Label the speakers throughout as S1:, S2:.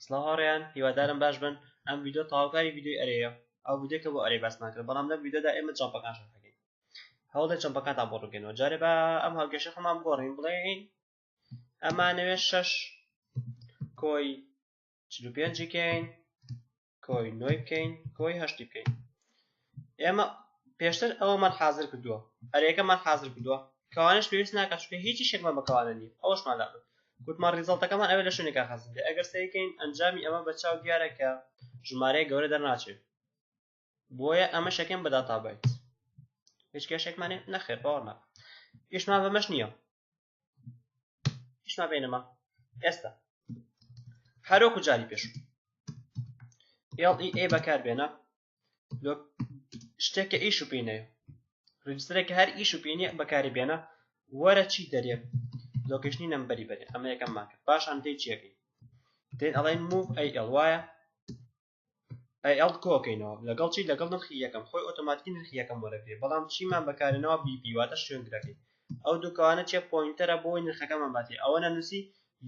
S1: سڵاوەڕێیان هیوادارم باش بن ئەم ڤیدیۆ تەواوکاری ڤیدیۆی ئەرەیە ئەو ڤیدیۆ کە بۆ ئەرەی باسمان کرد بەڵام لەم ڤیدیۆدا ئێمە جەمپەکانشان هەگەین هەوڵدە جەمپەکانتان بۆ ڕووگەینەوە جارێ بە ئەم هەڵگەشە خۆمان بگۆڕین بڵێین ئەمانەوێت 6 کۆی 45 بکەین کۆی 9 بکەین کۆی 8 بکەین ئێمە پێشتر ئەوەمان حازر کردووە ئەرەیەکەمان حازر کردووە کەوانش پێویست ناکات چونکە هیچی شێکمان بەکەوانە نییە ئەوەشمان لا گوتمان ریزڵتەکەمان ئەوێ لە شوێنێکا حازر بێ ئەگەر سەیرکەین ئەنجامی ئەمە بە چاو دیارە کە ژمارەیە گەورە دەرناچێت بۆیە ئەمە شەکەم بە داتابایت هیچ کێشێکمانێ نەخێر باوەڕ ناکە ئیشمان بەمەش نییە هیچمان پێی نەما ئێستا هەروەکو جاری پێشوو LEA بەکاربێنە شتێککە ئیش و پێینەیە ڕیجستەرێکە هەر ئیش و پێینە بەکاری بێنە وەرە چی دەرێ لۆکیشنی نەمبەری بەرێ ئەمە یەکەممان کرد پاشان دەی چیەکەین دێن ئەڵێن move AL وایە AL کۆکەینەوە لەگەڵ چی لەگەڵ نرخی یەکەم خۆی ئۆتۆماتیکی نرخی یەکەم وەرەگرێ بەڵام چیمان بەکارێنەوە BP واتە شوێنگرەکەی ئەو دووکەوانە چێ پۆینتەرە بۆی نرخەکەمان باتێ ئەوە نەنووسی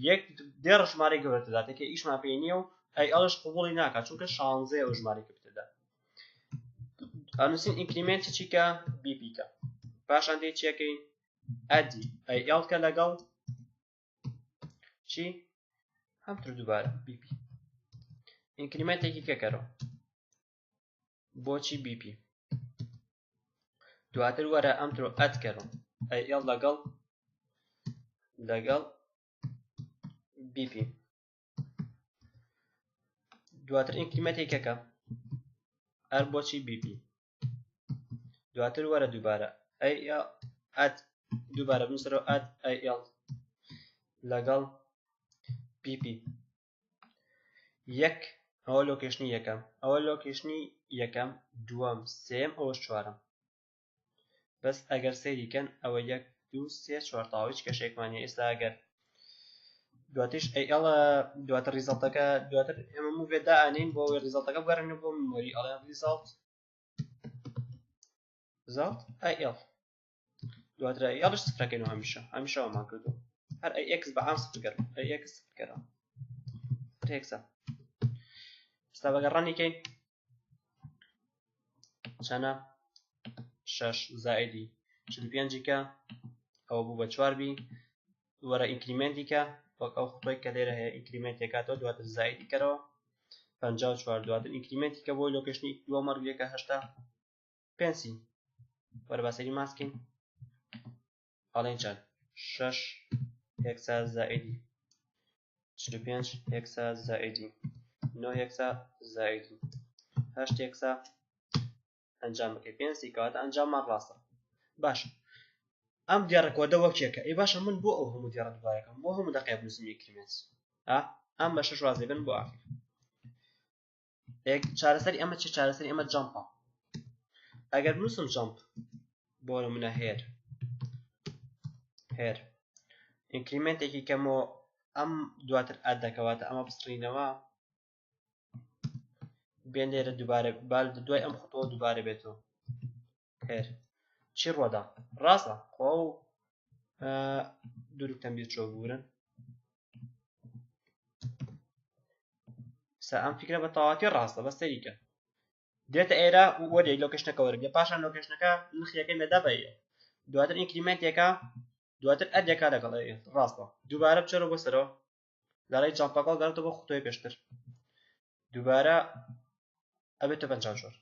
S1: یەک دێڕ ژمارەی گەورەتە داتێکە ئیشمان پێی نییە و ALش قبوڵی ناکات چونکە 16 ئەو ژمارەی کە بتێدا ئەنووسین ئینکریمنت چیکە BP کە پاشان دێ چیەکەین ئەدی AL کە لەگەڵ چی هەمتر دووبارە BP ئینکریمنتێکی کەکەرەوە بۆچی BP دواتر وەرە ئەمترۆ ئەدکەرەوە AL لەگەڵ BP دواتر ئینکریمنتێکی کەکە ئەر بۆچی BP دواتر وەرە دووبارە AL ئەد دووبارە بنووسەرەوە ئەد AL لەگەڵ BP یەک ئەوە لۆکیشنی یەکەم ئەوە لۆکیشنی یەکەم دووەم سێم ئەوەش چوارەم بەس ئەگەر سەیریکەن ئەوە 1 2 3 4 تاویچ کەشێکمانە ئێستا ئەگەر دواتیش AL دواتر ریزڵتەکە دواتر ئێمە موڤێدا ئەنین بۆ ریزڵتەکە بگەڕێنە بۆ مێمۆری ئەڵێن ریزڵت AL دواتر ALش سفرەکەینەوە هەمیشە ئەومان کردو هەر AX بە عام سفرکەرەوە AX سفرکەرەوە هێکسە ئێستا بەگەڕانیکەین چەنە 6 زائدی 45 کە ئەوە بوو بە 4 بی وەرە ئینکریمنتی کە وەک ئەو خۆی کە لێرە هەیە ئینکریمنت کاتەوە دواتر زائدی کەرەوە 54 دواتر ئینکریمنتی کە بۆی لۆکیشنی دووە مەڕگویەکە 5 وەرە باسەری ماسکین ئەڵێن چەند 6 هێکسا زائدی 45 هێکسا زائدی 9 هێکسا زائدی 8 هێکسا ئەنجام بکەی 5 کەواتە ئەنجاممان ڕاستە باشە ئەم دیارە کۆدە وەکێکە ئەی باشە من بۆ ئەو هەموو دیارە دووبارەکەم بۆ هەموو دەقەیە بنووسم ئینکریمنت ئەم بە 6 وازێ بن بۆ ئاخر چارەسەری ئەمە چی چارەسەری ئەمە جەمپە ئەگەر بنووسم جەمپ بۆ نمونە هێر ئینکریمنتێکی کەمەوە ئەم دواتر ئەد دەکەواتە ئەمە بستڕینەوە بێن لێرە دووبارە بال دوای ئەم خۆتەوە دووبارە بێتەوە هێر چی ڕۆدا ڕاستە خۆ دوورک تەمبیر چۆ بورن سا ئەم فکرە بە تەواتی ڕاستە بەس سەریکە دێتە ئێرە وەرێک لۆکیشنەکە وەرەگرێ پاشان لۆکیشنەکە نرخیەکەی مێدا بە دواتر ئینکریمنتێکە دواتر ئەدێکا لەگەڵ ڕاستە دووبارە بچۆرە بۆ سەرەوە لەڵی جەمپەکەڵ گەڕێتەوە بۆ خوتۆی پێشتر دووبارە ئەبێتەوە 54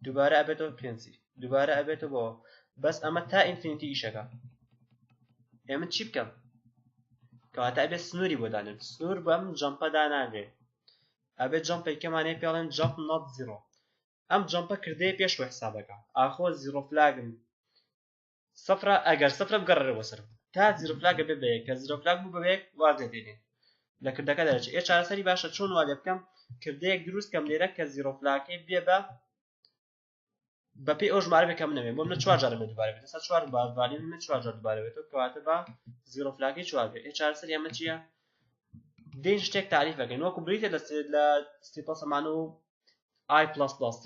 S1: دووبارە ئەبێتەوە 5 دووبارە ئەبێتەوە بۆ بەس ئەمە تا ئینفینیتی ئیشەکە ئێمە چی بکەم کەواتە ئەبێت سنووری بۆ دانێن سنوور بەم جەمپە داناگرێ ئەبێت جەمپێک کەمانەیە پێڵێن جەمپ نۆت زیرۆ ئەم جەمپە کردەیە پێش بۆ حسابەکە ئاخۆ زیرۆ فلاگم سەفرە ئەگەر سەفرە بگەڕێرە بۆ سەر تا زیرۆ فلاگە بێ بەیەک کە زیرۆ فلاگ بوو بەبەیەک وازێ دێنێ لە کردەکە دەرەچێت چارەسەری باشە چۆن وا لێ بکەم کردەیەک دروست کەم لێرە کە زیرۆ فلاگەکەی بێ بە پێی ئەو ژمارە بێکەم نەوێ بۆ منە 4 جارە بێ دووبارە بێت 4 باڤالین من 4 جار دووبارە بێتەوە کەواتە بە زیرۆ فلاگەی 4 بێ چارەسەری ئەمە چییە دێن شتێک تعریفەکەین وەکو بریتە لە سیپەسەمان و I++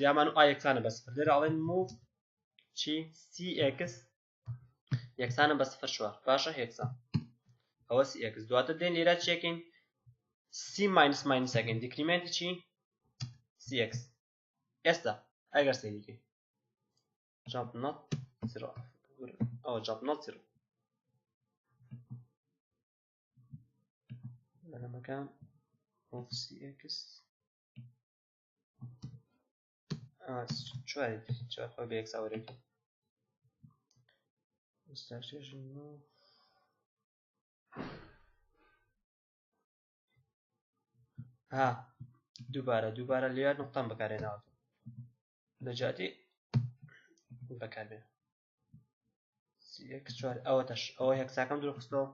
S1: یامان و I یەکسانە بە سفر لێرە ئەڵێن move چی CX یەکسانە بە 0 باشە هێکسا ئەوە CX دواتر دێن لێرە چێکین C minus minus again decrement چی cx ئێستا ئەگەر سەیریکەی jump not 0 ئەوە jump not 0 لەمەکان of cx چوار خۆی بە x ئەوەرێکی دووبارە لێیان نقطەم بەکارهێناوە لە جاتی بەکاربێ cx4 ئەوە هێکساکەم دروستەوە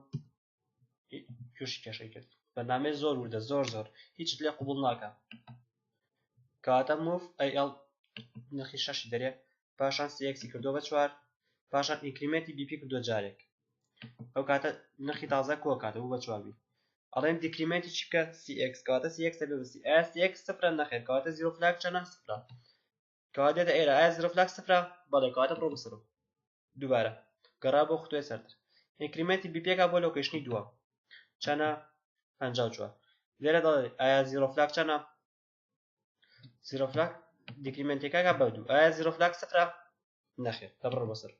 S1: تووشی کێشەی کرد بەنامەی زۆر وردە زۆر هیچت لێ قبول ناکە کاتە move al نرخی 6 دەرێ پاشان cx کردو بە 4 پاشان ئینکریمنتی bp کردو جارێک ئەو کاتە نرخی تازە کۆ کاتە بوو بە 4 بی ئەڵێم دیکریمنتی چی بکە cx کاتە cx دەبێ بە cx صفرە نەخێر کاتە 0 فلاگ چەندە صفرە کاتە دێتە ئێرە ئایا 0 فلاگ صفرە بەڵێ کاتە بڕۆ بەسەرەوە دووبارە گەڕا بۆ خوتوێ سەرتر ئینکریمنتی bp کا بۆ لۆکیشنی دووە چەندە 54 لێرە دەڵێ ئایا 0 فلاگ چەندە 0 فلاگ دیکریمنتێکا بە دوو ئایا 0 فلاگ صفرە نەخێر دەبڕۆ بەسەر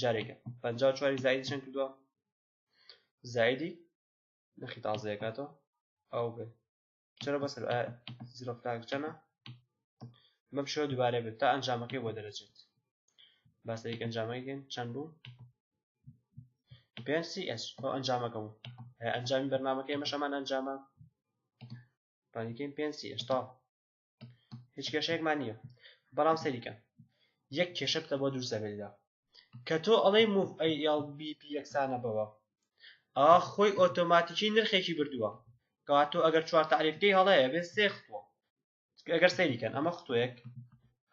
S1: جارێکە 54 زائدی چەند کردووە زائدی نرخی تازەیەکاتەوە ئەو بێ چرا بەسەر 0 فلاگ چەندە بەم شێوە دووبارە بێت تا ئەنجامەکەی بۆ دەرەچێت باسەیەک ئەنجامەکەین چەند بوو 5cs بۆ ئەنجامەکەم ئەنجامی بەرنامەکەی مەشەمان ئەنجامە پانیکەین 5cs تا هیچ کێشەیەکمان نییە بەڵام سەریکە یەک کێشە بتە بۆ دروست دەبێتدا کە تۆ ئەڵێی move al bp یەکسانە بەوە ئا خۆی ئۆتۆماتیکی نرخێکی بردووە کەواتۆ ئەگەر 4 تعریفکەی هەڵەیە بێت 3 خطوە ئەگەر سەیریکەن ئەمە خطوەیەک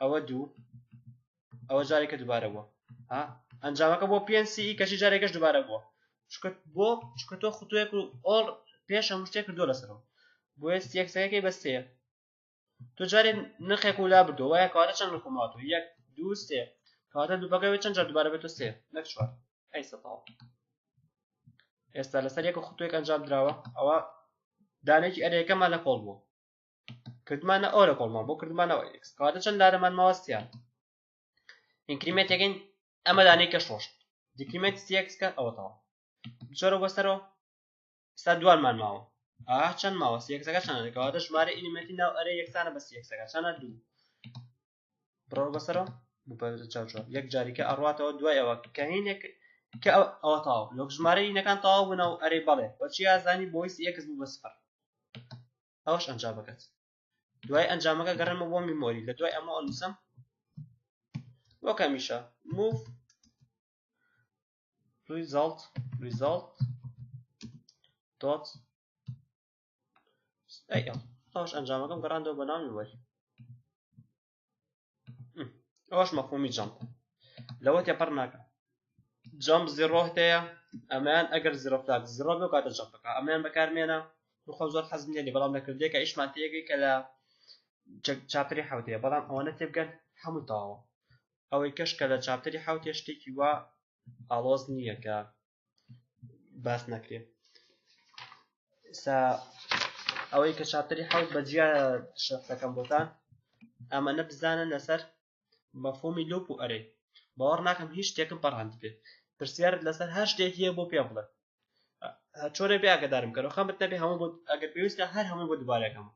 S1: ئەوە دوو ئەوە جارێکە دووبارە بووە ئەنجامەکە بۆ 5ce کەشی جارێکەش دووبارە بووە چکە تۆ خطوەیەک و ئۆڵ پێش هەموو شتێک کردووە لەسەرەوە بۆیە یەکسەکەی بە 3 تۆ جارێ نرخێک ولا بردووە وایە کەواتە چەند نرخ ماوەتەوە 1 2 3 کەواتە دووبەکەوێت چەند جار دووبارە بێتۆ 3 نەک 4 ئەی سەتاڵ ئێستا لەسەر یەک خطوەیەک ئەنجام دراوە ئەوە دانێکی ئەرەیەکەمان لە کۆڵ بووە کردمانە ئەو لە کۆڵمان بۆ کردمانەوە x کەواتە چەند لارەمان ماوە سیان ئینکریمنتێکین ئەمە دانەی کە شۆشت دیکریمنت cx کە ئەوە تەواو بچۆرە بەسەرەوە ئێستا دوانمان ماوە چەند ماوە cxەکە چەندە کەواتە ژمارە ئیلیمنتی ناو ئەرەی یەکسانە بە cxەکە چەندە 2 بڕۆ بەسەرەوە یەک جاریکە ئەڕواتەوە دوای ئەوە کە هینێک کە ئەوە تاو لۆک ژمارە هینەکان تاوا بوونەوە ئەرەی بەڵێ بەچی ئازانی بۆی cx بوو بە سفر ئەوەش ئەنجامەکەت دوای ئەنجامەکە گەڕێمە بۆ میمۆری لە دوای ئەمە ئەنووسم وەک هەمیشە move result dot ئەوەش ئەنجامەکەم گەڕاندەوە بە ناو میمۆری ئەوەش مەفهومی جەمپ لەوە تێپەڕ ناکە جەمپ 0 هەیە ئەمەیان ئەگەر 0 فلاگ 0 بێ کاتە جەمپەکە ئەمەیان بەکارمێنە خۆم زۆر حەزم لێ بەڵام لەکردێکە ئیشمان تێگەی کە لە چاپتەری حوتەیە بەڵام ئەوەنە تێبگەن هەموو تاوە ئەوەی کەش کە لە چاپتەری حوتێ شتێکی وا ئاڵۆز نییە کە باس نەکرێت ئەوەی کە چاپتەری حوت بەجیا شەخصەکەم بۆتان ئەمەنە بزانن لەسەر مەفهومی لوپ و ئەرێ باوەڕ ناکەم هیچ شتێکم پەڕاند بێت پرسیارت لەسەر هەر شتێکی هەیە بۆ پێ بڵێ چۆرە بێ ئاگادارم کەرەوە خەمت نەبێ هەموو بۆ ئەگەر پێویستە هەر هەموو بۆ دووبارەکەم